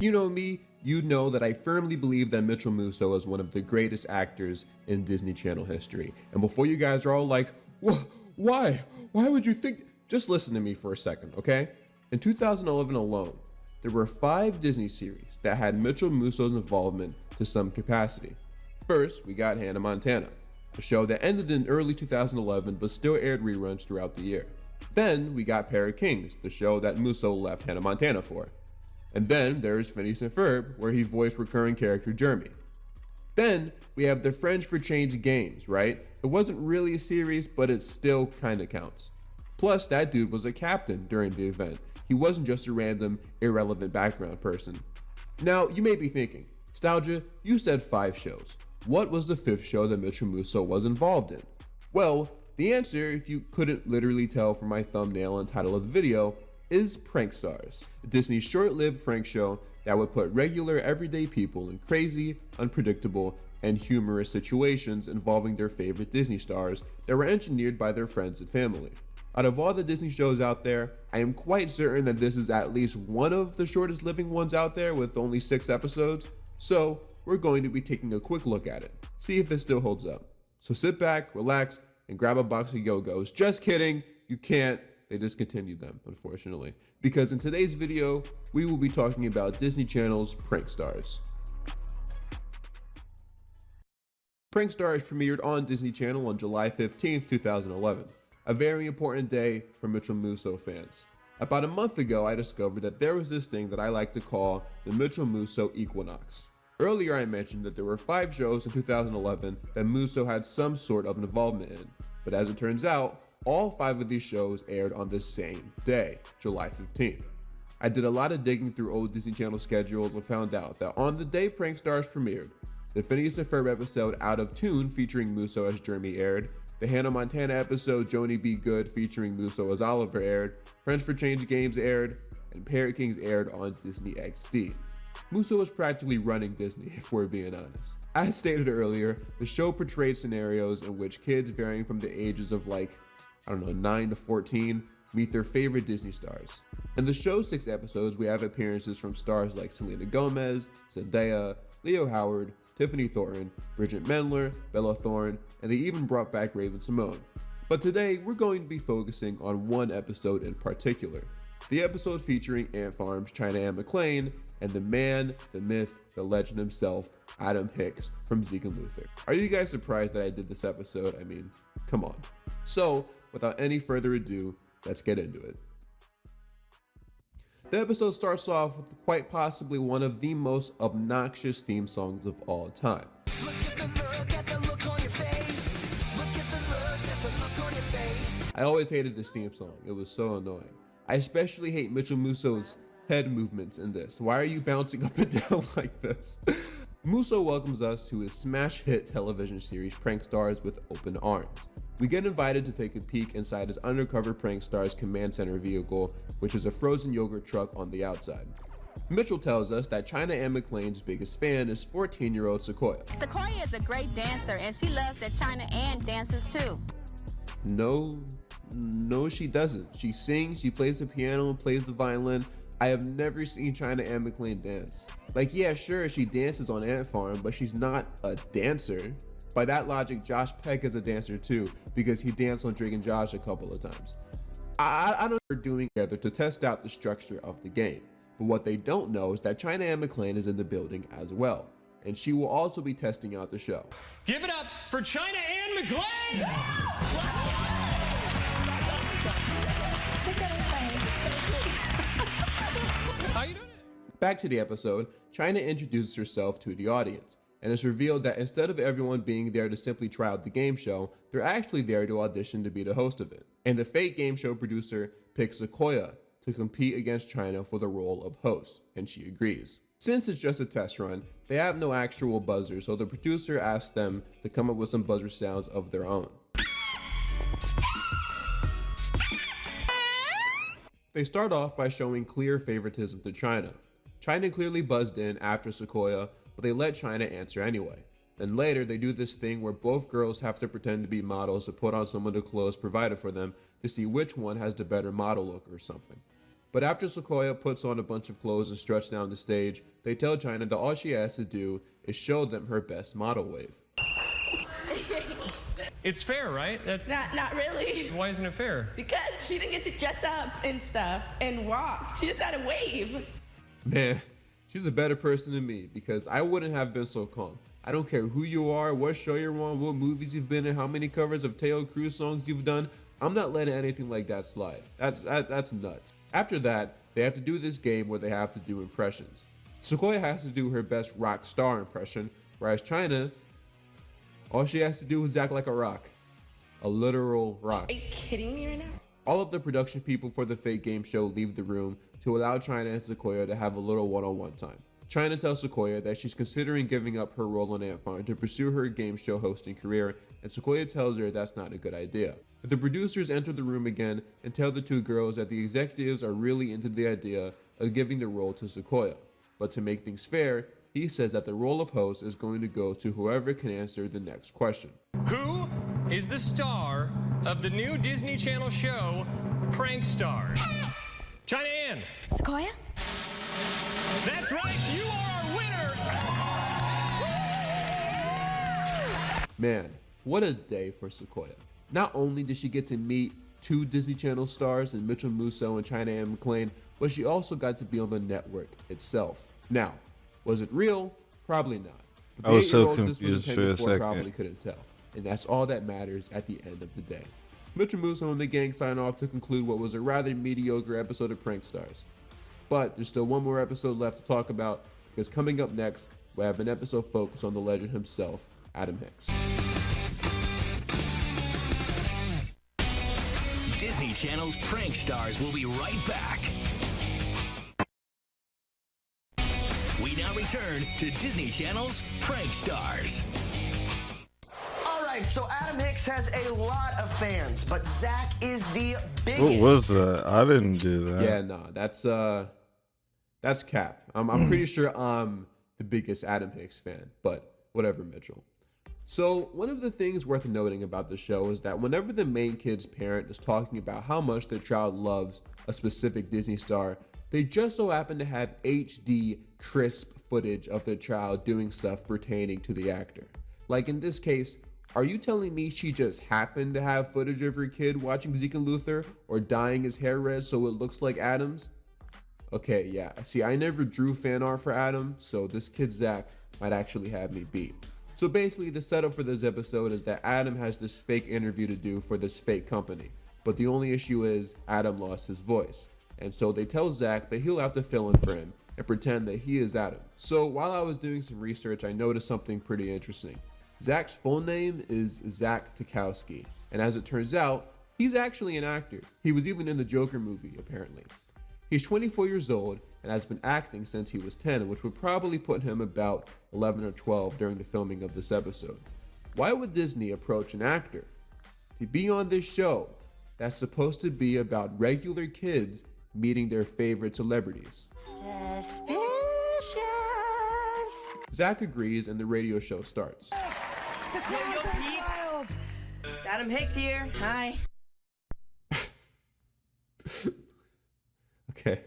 you know me, you know that I firmly believe that Mitchell Musso is one of the greatest actors in Disney Channel history. And before you guys are all like, why? Why would you think? Just listen to me for a second, okay? In 2011 alone, there were 5 Disney series that had Mitchell Musso's involvement to some capacity. First, we got Hannah Montana, a show that ended in early 2011 but still aired reruns throughout the year. Then we got Pair of Kings, the show that Musso left Hannah Montana for. And then there's Phineas and Ferb, where he voiced recurring character Jeremy. Then we have the Friends for Change games, right? It wasn't really a series, but it still kinda counts. Plus, that dude was a captain during the event. He wasn't just a random, irrelevant background person. Now, you may be thinking, Nostalgia, you said 5 shows. What was the 5th show that Mitchell Musso was involved in? Well, the answer, if you couldn't literally tell from my thumbnail and title of the video, is Pranksters, Disney's short-lived prank show that would put regular everyday people in crazy, unpredictable, and humorous situations involving their favorite Disney stars that were engineered by their friends and family. Out of all the Disney shows out there, I am quite certain that this is at least one of the shortest living ones out there with only 6 episodes, so we're going to be taking a quick look at it, see if it still holds up. So sit back, relax, and grab a box of Yo-Go's. Just kidding, you can't. They discontinued them, unfortunately, because in today's video, we will be talking about Disney Channel's Pranksters. Pranksters premiered on Disney Channel on July 15th, 2011, a very important day for Mitchell Musso fans. About a month ago, I discovered that there was this thing that I like to call the Mitchell Musso Equinox. Earlier, I mentioned that there were 5 shows in 2011 that Musso had some sort of involvement in, but as it turns out, all 5 of these shows aired on the same day, July 15th. I did a lot of digging through old Disney Channel schedules and found out that on the day Pranksters premiered, the Phineas and Ferb episode Out of Tune featuring Musso as Jeremy aired, the Hannah Montana episode Joni Be Good featuring Musso as Oliver aired, Friends for Change games aired, and Pair of Kings aired on Disney XD. Musso was practically running Disney, if we're being honest. As stated earlier, the show portrayed scenarios in which kids varying from the ages of 9 to 14 meet their favorite Disney stars. In the show's 6 episodes, we have appearances from stars like Selena Gomez, Zendaya, Leo Howard, Tiffany Thornton, Bridget Mendler, Bella Thorne, and they even brought back Raven-Symoné. But today, we're going to be focusing on one episode in particular. The episode featuring Ant Farm's China Anne McClain and the man, the myth, the legend himself, Adam Hicks from Zeke and Luther. Are you guys surprised that I did this episode? I mean, come on. So, without any further ado, let's get into it. The episode starts off with quite possibly one of the most obnoxious theme songs of all time. I always hated this theme song, it was so annoying. I especially hate Mitchell Musso's head movements in this. Why are you bouncing up and down like this? Musso welcomes us to his smash hit television series Pranksters with open arms. We get invited to take a peek inside his undercover Pranksters command center vehicle, which is a frozen yogurt truck on the outside. Mitchell tells us that China Anne McClain's biggest fan is 14-year-old Sequoia. Sequoia is a great dancer, and she loves that China Anne dances too. No, she doesn't. She sings, she plays the piano, and plays the violin. I have never seen China Anne McClain dance. Yeah, sure, she dances on Ant Farm, but she's not a dancer. By that logic, Josh Peck is a dancer too, because he danced on Drake and Josh a couple of times. I don't know what they're doing together to test out the structure of the game, but what they don't know is that China Anne McClain is in the building as well, and she will also be testing out the show. Give it up for China Anne McClain! How you doing? Back to the episode, China introduces herself to the audience, and it's revealed that instead of everyone being there to simply try out the game show, they're actually there to audition to be the host of it. And the fake game show producer picks Sequoia to compete against China for the role of host, and she agrees. Since it's just a test run, they have no actual buzzer, so the producer asks them to come up with some buzzer sounds of their own. They start off by showing clear favoritism to China. China clearly buzzed in after Sequoia, but they let China answer anyway. Then later, they do this thing where both girls have to pretend to be models to put on some of the clothes provided for them to see which one has the better model look or something. But after Sequoia puts on a bunch of clothes and struts down the stage, they tell China that all she has to do is show them her best model wave. It's fair, right? Not really. Why isn't it fair? Because she didn't get to dress up and stuff and walk. She just had a wave. Man, she's a better person than me because I wouldn't have been so calm. I don't care who you are, what show you're on, what movies you've been in, how many covers of Teo Cruz songs you've done. I'm not letting anything like that slide. That's nuts. After that, they have to do this game where they have to do impressions. Sequoia has to do her best rock star impression, whereas China, all she has to do is act like a rock. A literal rock. Are you kidding me right now? All of the production people for the fake game show leave the room to allow China and Sequoia to have a little one-on-one time. China tells Sequoia that she's considering giving up her role on Ant Farm to pursue her game show hosting career, and Sequoia tells her that's not a good idea. But the producers enter the room again and tell the two girls that the executives are really into the idea of giving the role to Sequoia. But to make things fair, he says that the role of host is going to go to whoever can answer the next question. Who is the star of the new Disney Channel show, Pranksters? China Ann. Sequoia? That's right, you are our winner! Man, what a day for Sequoia. Not only did she get to meet two Disney Channel stars in Mitchell Musso and China Ann McClain, but she also got to be on the network itself. Now, was it real? Probably not. But I was so 8-year-olds this confused intended for a second. probably couldn't tell. And that's all that matters at the end of the day. Mitchell Musso and the gang sign off to conclude what was a rather mediocre episode of Prankstars. But there's still one more episode left to talk about, because coming up next, we have an episode focused on the legend himself, Adam Hicks. Disney Channel's Prankstars will be right back. We now return to Disney Channel's Prankstars. All right, so Adam Hicks has a lot of fans, but Zach is the biggest. What was that? I didn't do that. Yeah, no, that's cap. I'm pretty sure I'm the biggest Adam Hicks fan, but whatever, Mitchell. So one of the things worth noting about the show is that whenever the main kid's parent is talking about how much their child loves a specific Disney star, they just so happen to have HD crisp footage of their child doing stuff pertaining to the actor. Like in this case, are you telling me she just happened to have footage of her kid watching Zeke and Luther or dyeing his hair red so it looks like Adam's? Okay, yeah. See, I never drew fan art for Adam, so this kid Zach might actually have me beat. So basically, the setup for this episode is that Adam has this fake interview to do for this fake company. But the only issue is Adam lost his voice. And so they tell Zach that he'll have to fill in for him and pretend that he is Adam. So while I was doing some research, I noticed something pretty interesting. Zach's full name is Zach Tukowski. And as it turns out, he's actually an actor. He was even in the Joker movie, apparently. He's 24 years old and has been acting since he was 10, which would probably put him about 11 or 12 during the filming of this episode. Why would Disney approach an actor to be on this show that's supposed to be about regular kids meeting their favorite celebrities? Suspicious. Zach agrees and the radio show starts. Yo, peeps. It's Adam Hicks here. Hi. Okay.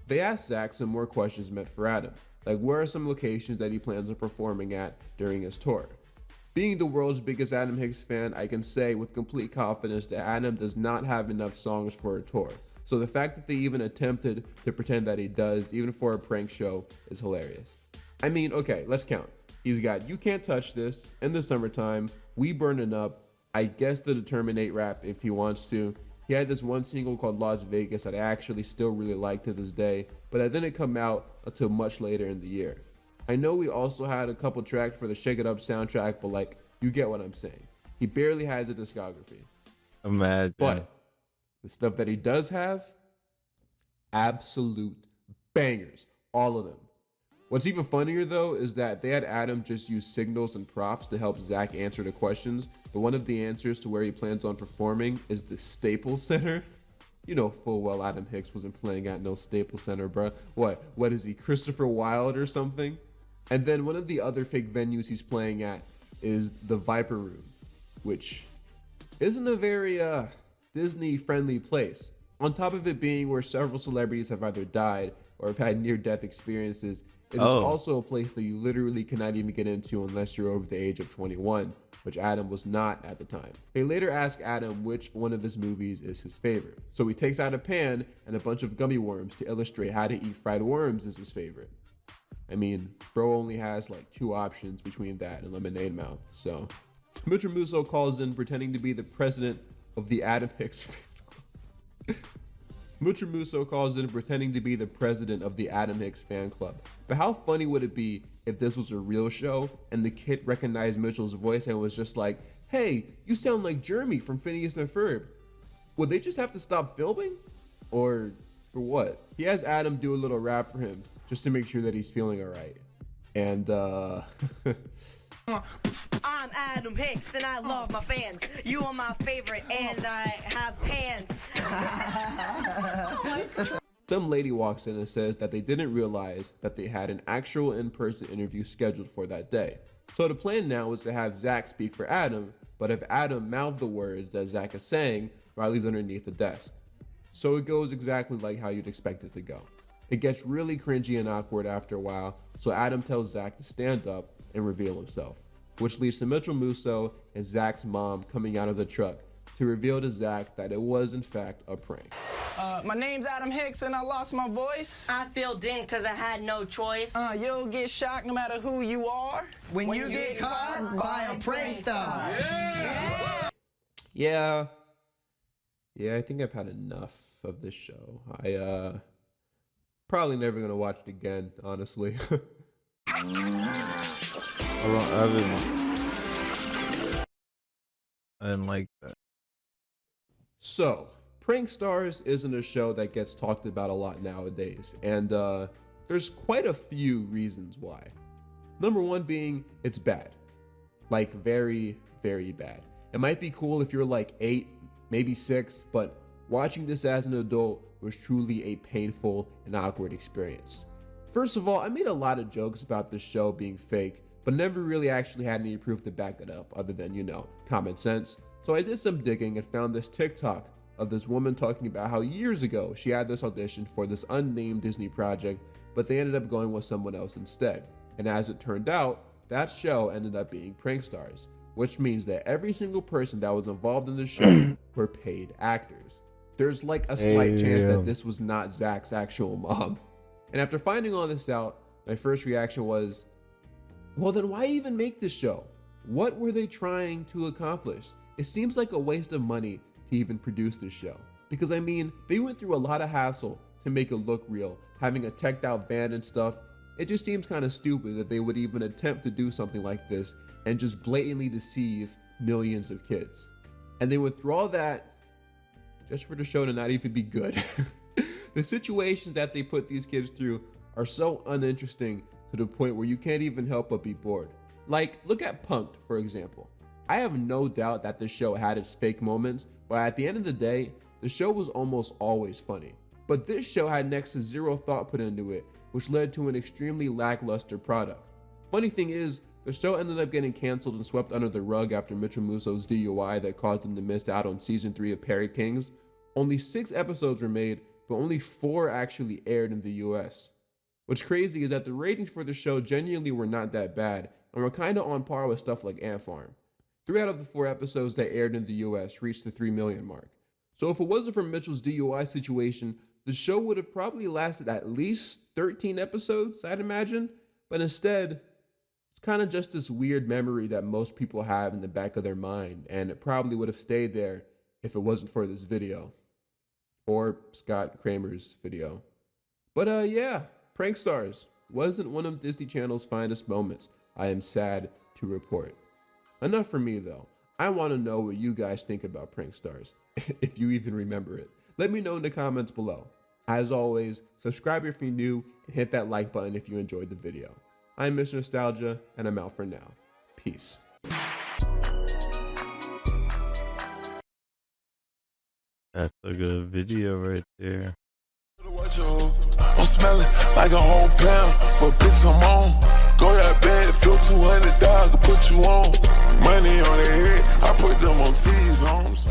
They ask Zach some more questions meant for Adam, like where are some locations that he plans on performing at during his tour. Being the world's biggest Adam Hicks fan, I can say with complete confidence that Adam does not have enough songs for a tour. So the fact that they even attempted to pretend that he does, even for a prank show, is hilarious. I mean, okay, let's count. He's got You Can't Touch This, In the Summertime, We Burnin' Up, I guess the Determinate rap if he wants to. He had this one single called Las Vegas that I actually still really like to this day, but that didn't come out until much later in the year. I know we also had a couple tracks for the Shake It Up soundtrack, but like, you get what I'm saying. He barely has a discography. Imagine. But the stuff that he does have, absolute bangers, all of them. What's even funnier though is that they had Adam just use signals and props to help Zach answer the questions, but one of the answers to where he plans on performing is the Staples Center. You know full well Adam Hicks wasn't playing at no Staples Center, bruh. What is he, Christopher Wilde or something? And then one of the other fake venues he's playing at is the Viper Room, which isn't a very Disney friendly place. On top of it being where several celebrities have either died or have had near-death experiences, it is also a place that you literally cannot even get into unless you're over the age of 21, which Adam was not at the time. They later ask Adam which one of his movies is his favorite. So he takes out a pan and a bunch of gummy worms to illustrate how to eat fried worms is his favorite. I mean, bro only has like 2 options between that and lemonade mouth. So Mitchell Musso calls in pretending to be the president of the Adam Hicks Mitchell Musso calls in pretending to be the president of the Adam Hicks fan club. But how funny would it be if this was a real show and the kid recognized Mitchell's voice and was just like, hey, you sound like Jeremy from Phineas and Ferb. Would they just have to stop filming? Or what? He has Adam do a little rap for him just to make sure that he's feeling all right. And I'm Adam Hicks and I love my fans. You are my favorite and I have pants. Some lady walks in and says that they didn't realize that they had an actual in-person interview scheduled for that day. So the plan now is to have Zach speak for Adam, but have Adam mouth the words that Zach is saying while he's underneath the desk. So it goes exactly like how you'd expect it to go. It gets really cringy and awkward after a while, so Adam tells Zach to stand up and reveal himself, which leads to Mitchell Musso and Zach's mom coming out of the truck to reveal to Zach that it was in fact a prank. My name's Adam Hicks and I lost my voice. I filled in because I had no choice. You'll get shocked no matter who you are. When you get caught by a prankster. Yeah, I think I've had enough of this show. I probably never gonna watch it again, honestly. I didn't like that. So, Pranksters isn't a show that gets talked about a lot nowadays, and there's quite a few reasons why. Number one being, it's bad. Like, very, very bad. It might be cool if you're like 8, maybe 6, but watching this as an adult was truly a painful and awkward experience. First of all, I made a lot of jokes about this show being fake, but never really actually had any proof to back it up other than, you know, common sense. So I did some digging and found this TikTok of this woman talking about how years ago she had this audition for this unnamed Disney project, but they ended up going with someone else instead. And as it turned out, that show ended up being Pranksters, which means that every single person that was involved in the show were paid actors. There's like a slight chance that this was not Zach's actual mom. And after finding all this out, my first reaction was, well then why even make this show? What were they trying to accomplish? It seems like a waste of money to even produce this show. Because I mean, they went through a lot of hassle to make it look real, having a teched out van and stuff. It just seems kind of stupid that they would even attempt to do something like this and just blatantly deceive millions of kids. And they went through all that just for the show to not even be good. The situations that they put these kids through are so uninteresting to the point where you can't even help but be bored. Like, look at Punk'd, for example. I have no doubt that the show had its fake moments, but at the end of the day, the show was almost always funny. But this show had next to zero thought put into it, which led to an extremely lackluster product. Funny thing is, the show ended up getting canceled and swept under the rug after Mitchell Musso's DUI that caused him to miss out on season 3 of Perry Kings. Only 6 episodes were made, but only 4 actually aired in the US. What's crazy is that the ratings for the show genuinely were not that bad, and were kinda on par with stuff like Ant Farm. 3 out of the 4 episodes that aired in the US reached the 3 million mark. So if it wasn't for Mitchell's DUI situation, the show would have probably lasted at least 13 episodes, I'd imagine. But instead, it's kind of just this weird memory that most people have in the back of their mind, and it probably would have stayed there if it wasn't for this video. Or Scott Kramer's video. But yeah, Pranksters wasn't one of Disney Channel's finest moments, I am sad to report. Enough for me though. I want to know what you guys think about Pranksters, if you even remember it. Let me know in the comments below. As always, subscribe if you're new and hit that like button if you enjoyed the video. I'm Mr. Nostalgia and I'm out for now. Peace. That's a good video right there. I'm smelling like a whole pound, but bitch I'm on. Go that bed, feel $200, I can put you on. Money on their head, I put them on T's homes.